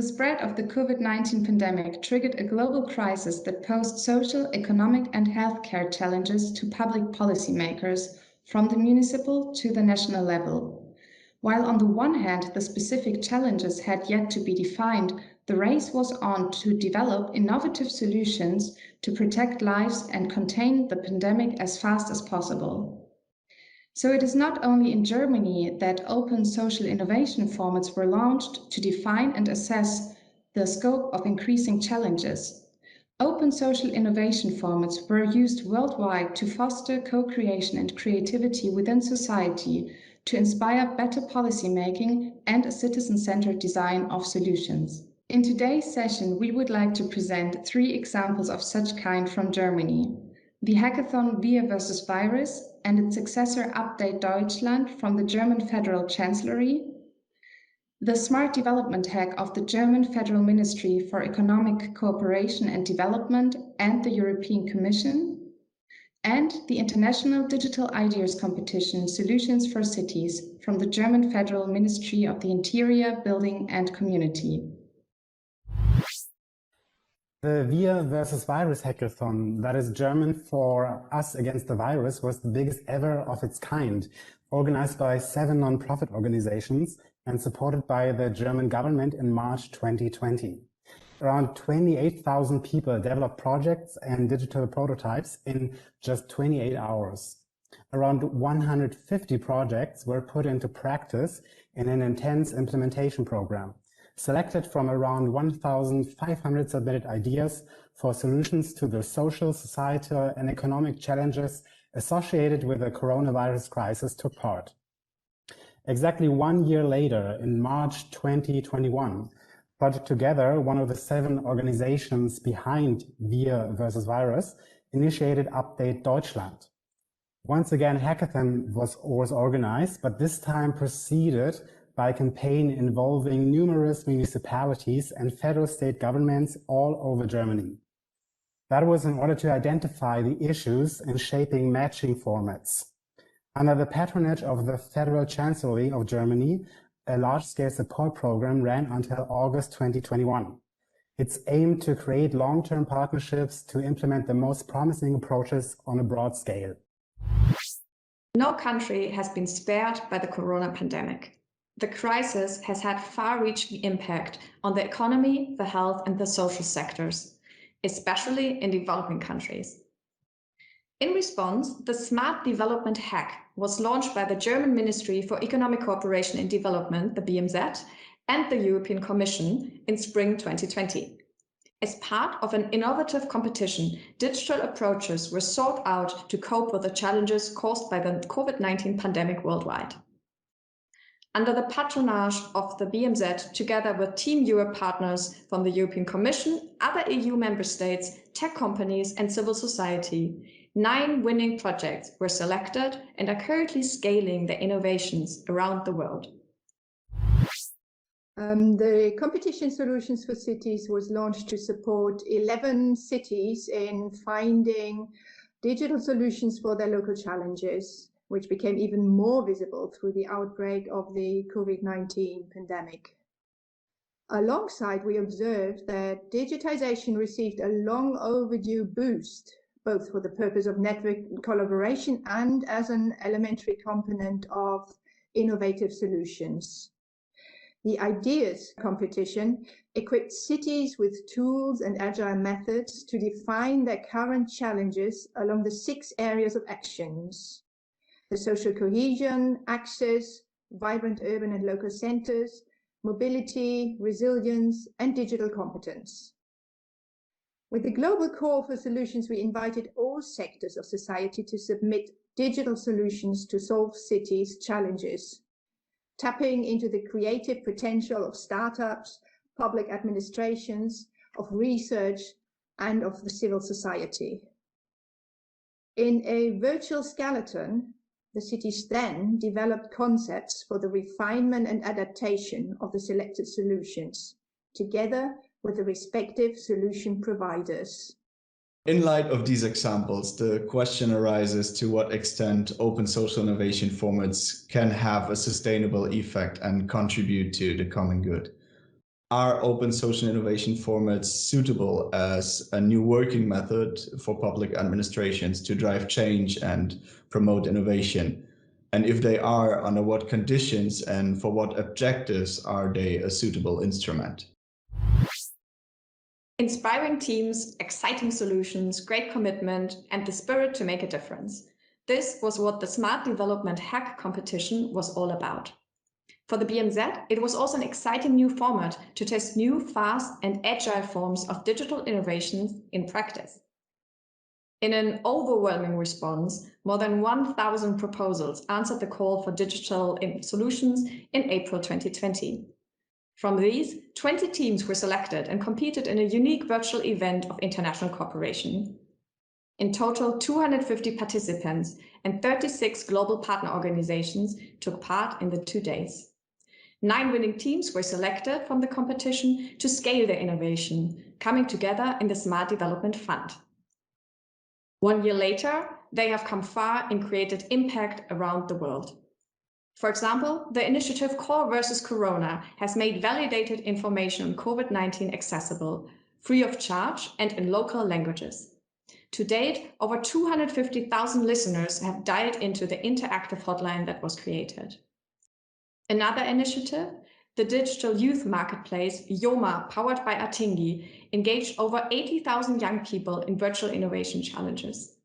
spread of the COVID-19 pandemic triggered a global crisis that posed social, economic, and healthcare challenges to public policymakers from the municipal to the national level. While on the one hand, the specific challenges had yet to be defined, the race was on to develop innovative solutions to protect lives and contain the pandemic as fast as possible. So it is not only in Germany that open social innovation formats were launched to define and assess the scope of increasing challenges. Open social innovation formats were used worldwide to foster co-creation and creativity within society, to inspire better policymaking and a citizen-centered design of solutions. In today's session, we would like to present 3 examples of such kind from Germany. The hackathon Wir versus Virus and its successor UpdateDeutschland from the German Federal Chancellery, the Smart Development Hack of the German Federal Ministry for Economic Cooperation and Development and the European Commission, and the International Digital Ideas Competition Solutions for Cities from the German Federal Ministry of the Interior, Building and Community. The Wir versus Virus hackathon, that is German for Us Against the Virus, was the biggest ever of its kind, organized by 7 non-profit organizations and supported by the German government in March 2020. Around 28,000 people developed projects and digital prototypes in just 28 hours. Around 150 projects were put into practice in an intense implementation program, selected from around 1,500 submitted ideas for solutions to the social, societal, and economic challenges associated with the coronavirus crisis took part. Exactly 1 year later, in March 2021, Project Together, one of the 7 organizations behind Wir versus Virus, initiated UpdateDeutschland. Once again, hackathon was organized, but this time preceded by a campaign involving numerous municipalities and federal state governments all over Germany. That was in order to identify the issues in shaping matching formats. Under the patronage of the Federal Chancellery of Germany, a large-scale support program ran until August 2021. It's aimed to create long-term partnerships to implement the most promising approaches on a broad scale. No country has been spared by the corona pandemic. The crisis has had far-reaching impact on the economy, the health and the social sectors, especially in developing countries. In response, the Smart Development Hack was launched by the German Ministry for Economic Cooperation and Development, the BMZ, and the European Commission in spring 2020. As part of an innovative competition, digital approaches were sought out to cope with the challenges caused by the COVID-19 pandemic worldwide. Under the patronage of the BMZ, together with Team Europe partners from the European Commission, other EU member states, tech companies and civil society, 9 winning projects were selected and are currently scaling their innovations around the world. The competition Solutions for Cities was launched to support 11 cities in finding digital solutions for their local challenges, which became even more visible through the outbreak of the COVID-19 pandemic. Alongside, we observed that digitization received a long overdue boost, both for the purpose of network collaboration and as an elementary component of innovative solutions. The Ideas competition equipped cities with tools and agile methods to define their current challenges along the 6 areas of actions: the social cohesion, access, vibrant urban and local centers, mobility, resilience, and digital competence. With the global call for solutions, we invited all sectors of society to submit digital solutions to solve cities' challenges, tapping into the creative potential of startups, public administrations, of research, and of the civil society. In a virtual skeleton, the cities then developed concepts for the refinement and adaptation of the selected solutions, together with the respective solution providers. In light of these examples, the question arises to what extent open social innovation formats can have a sustainable effect and contribute to the common good. Are open social innovation formats suitable as a new working method for public administrations to drive change and promote innovation? And if they are, under what conditions and for what objectives are they a suitable instrument? Inspiring teams, exciting solutions, great commitment, and the spirit to make a difference. This was what the Smart Development Hack competition was all about. For the BMZ, it was also an exciting new format to test new, fast, and agile forms of digital innovations in practice. In an overwhelming response, more than 1,000 proposals answered the call for digital solutions in April 2020. From these, 20 teams were selected and competed in a unique virtual event of international cooperation. In total, 250 participants and 36 global partner organizations took part in the 2 days. 9 winning teams were selected from the competition to scale their innovation, coming together in the Smart Development Fund. 1 year later, they have come far and created impact around the world. For example, the initiative Core versus Corona has made validated information on COVID-19 accessible, free of charge, and in local languages. To date, over 250,000 listeners have dialed into the interactive hotline that was created. Another initiative, the digital youth marketplace Yoma, powered by Atingi, engaged over 80,000 young people in virtual innovation challenges.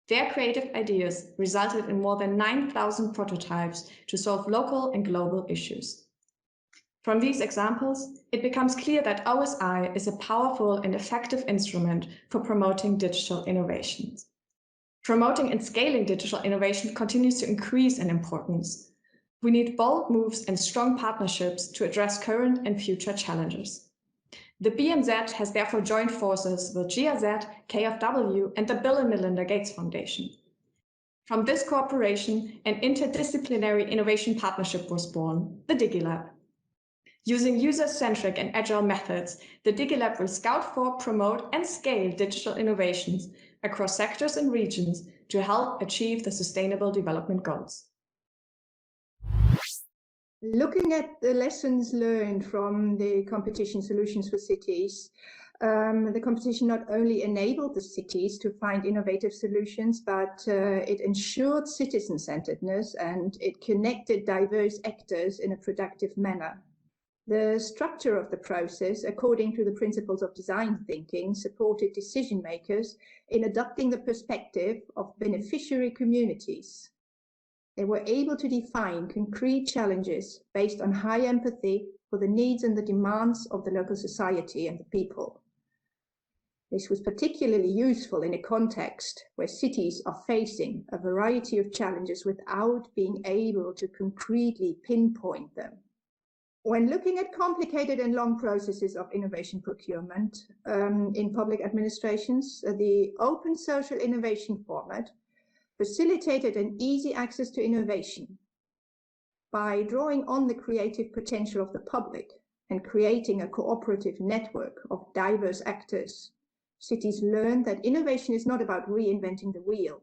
Their creative ideas resulted in more than 9,000 prototypes to solve local and global issues. From these examples, it becomes clear that OSI is a powerful and effective instrument for promoting digital innovations. Promoting and scaling digital innovation continues to increase in importance. We need bold moves and strong partnerships to address current and future challenges. The BMZ has therefore joined forces with GIZ, KfW, and the Bill and Melinda Gates Foundation. From this cooperation, an interdisciplinary innovation partnership was born, the DigiLab. Using user-centric and agile methods, the DigiLab will scout for, promote, and scale digital innovations across sectors and regions to help achieve the Sustainable Development Goals. Looking at the lessons learned from the competition Solutions for Cities, the competition not only enabled the cities to find innovative solutions, but it ensured citizen-centeredness and it connected diverse actors in a productive manner. The structure of the process, according to the principles of design thinking, supported decision makers in adopting the perspective of beneficiary communities. They were able to define concrete challenges based on high empathy for the needs and the demands of the local society and the people. This was particularly useful in a context where cities are facing a variety of challenges without being able to concretely pinpoint them. When looking at complicated and long processes of innovation procurement in public administrations, the open social innovation format facilitated an easy access to innovation by drawing on the creative potential of the public and creating a cooperative network of diverse actors. Cities learned that innovation is not about reinventing the wheel.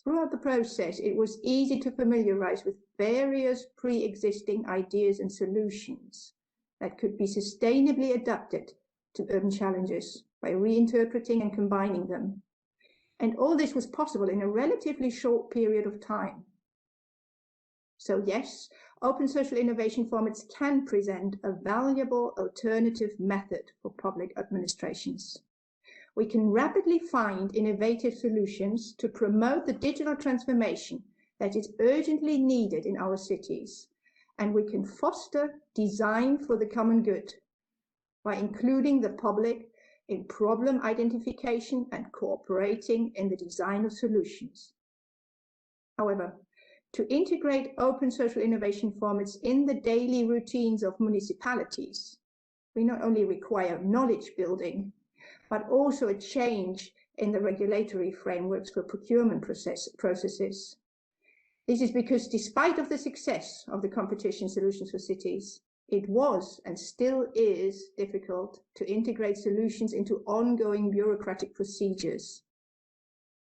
Throughout the process, it was easy to familiarize with various pre-existing ideas and solutions that could be sustainably adapted to urban challenges by reinterpreting and combining them. And all this was possible in a relatively short period of time. So yes, open social innovation formats can present a valuable alternative method for public administrations. We can rapidly find innovative solutions to promote the digital transformation that is urgently needed in our cities, and we can foster design for the common good by including the public in problem identification and cooperating in the design of solutions. However, to integrate open social innovation formats in the daily routines of municipalities, we not only require knowledge building, but also a change in the regulatory frameworks for procurement processes. This is because despite of the success of the competition Solutions for Cities, it was and still is difficult to integrate solutions into ongoing bureaucratic procedures.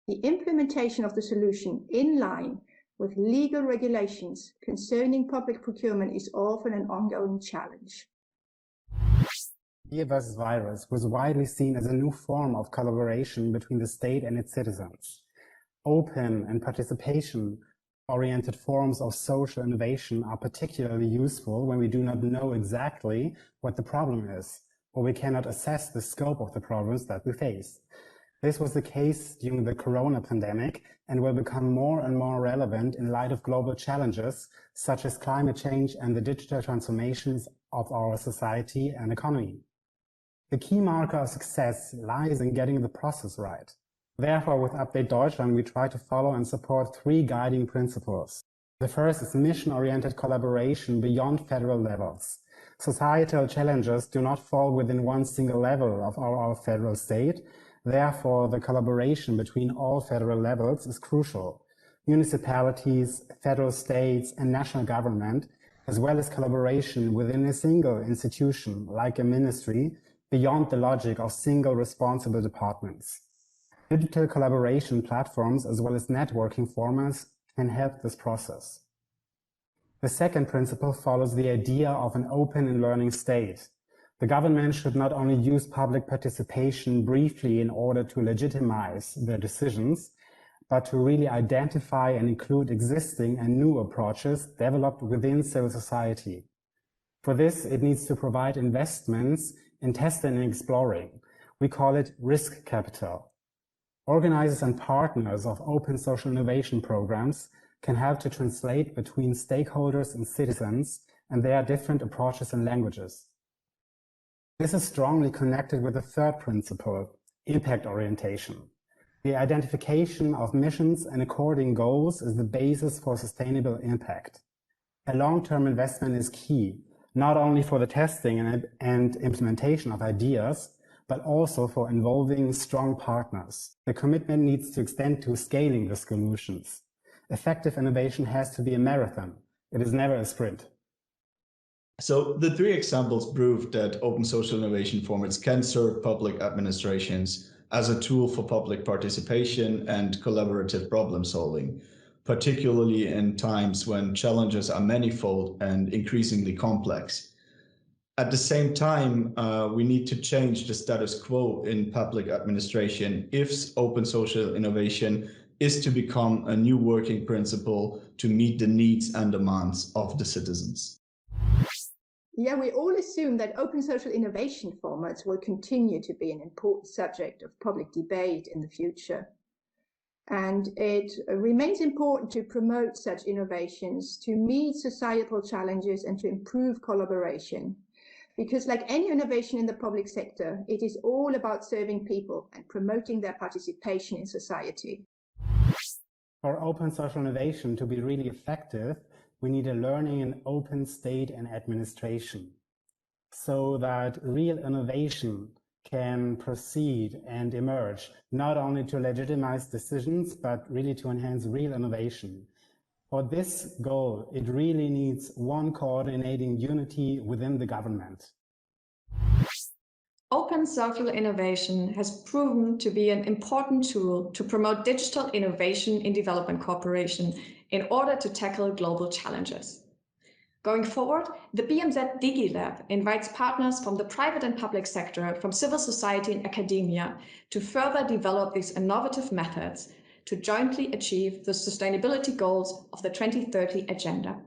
The implementation of the solution in line with legal regulations concerning public procurement is often an ongoing challenge. Idea versus Virus was widely seen as a new form of collaboration between the state and its citizens. Open and participation-oriented forms of social innovation are particularly useful when we do not know exactly what the problem is, or we cannot assess the scope of the problems that we face. This was the case during the corona pandemic and will become more and more relevant in light of global challenges such as climate change and the digital transformations of our society and economy. The key marker of success lies in getting the process right. Therefore, with Update Deutschland, we try to follow and support three guiding principles. The first is mission-oriented collaboration beyond federal levels. Societal challenges do not fall within one single level of our federal state. Therefore, the collaboration between all federal levels is crucial. Municipalities, federal states, and national government, as well as collaboration within a single institution, like a ministry, beyond the logic of single responsible departments. Digital collaboration platforms, as well as networking formats, can help this process. The second principle follows the idea of an open and learning state. The government should not only use public participation briefly in order to legitimize their decisions, but to really identify and include existing and new approaches developed within civil society. For this, it needs to provide investments in testing and exploring. We call it risk capital. Organizers and partners of open social innovation programs can help to translate between stakeholders and citizens and their different approaches and languages. This is strongly connected with the third principle, impact orientation. The identification of missions and according goals is the basis for sustainable impact. A long-term investment is key, not only for the testing and implementation of ideas, but also for involving strong partners. The commitment needs to extend to scaling the solutions. Effective innovation has to be a marathon. It is never a sprint. So the three examples prove that open social innovation formats can serve public administrations as a tool for public participation and collaborative problem solving, particularly in times when challenges are manifold and increasingly complex. At the same time, we need to change the status quo in public administration if open social innovation is to become a new working principle to meet the needs and demands of the citizens. Yeah, we all assume that open social innovation formats will continue to be an important subject of public debate in the future. And it remains important to promote such innovations, to meet societal challenges and to improve collaboration. Because like any innovation in the public sector, it is all about serving people and promoting their participation in society. For open social innovation to be really effective, we need a learning in open state and administration, so that real innovation can proceed and emerge, not only to legitimize decisions, but really to enhance real innovation. For this goal, it really needs one coordinating unity within the government. Open social innovation has proven to be an important tool to promote digital innovation in development cooperation in order to tackle global challenges. Going forward, the BMZ DigiLab invites partners from the private and public sector, from civil society and academia to further develop these innovative methods to jointly achieve the sustainability goals of the 2030 Agenda.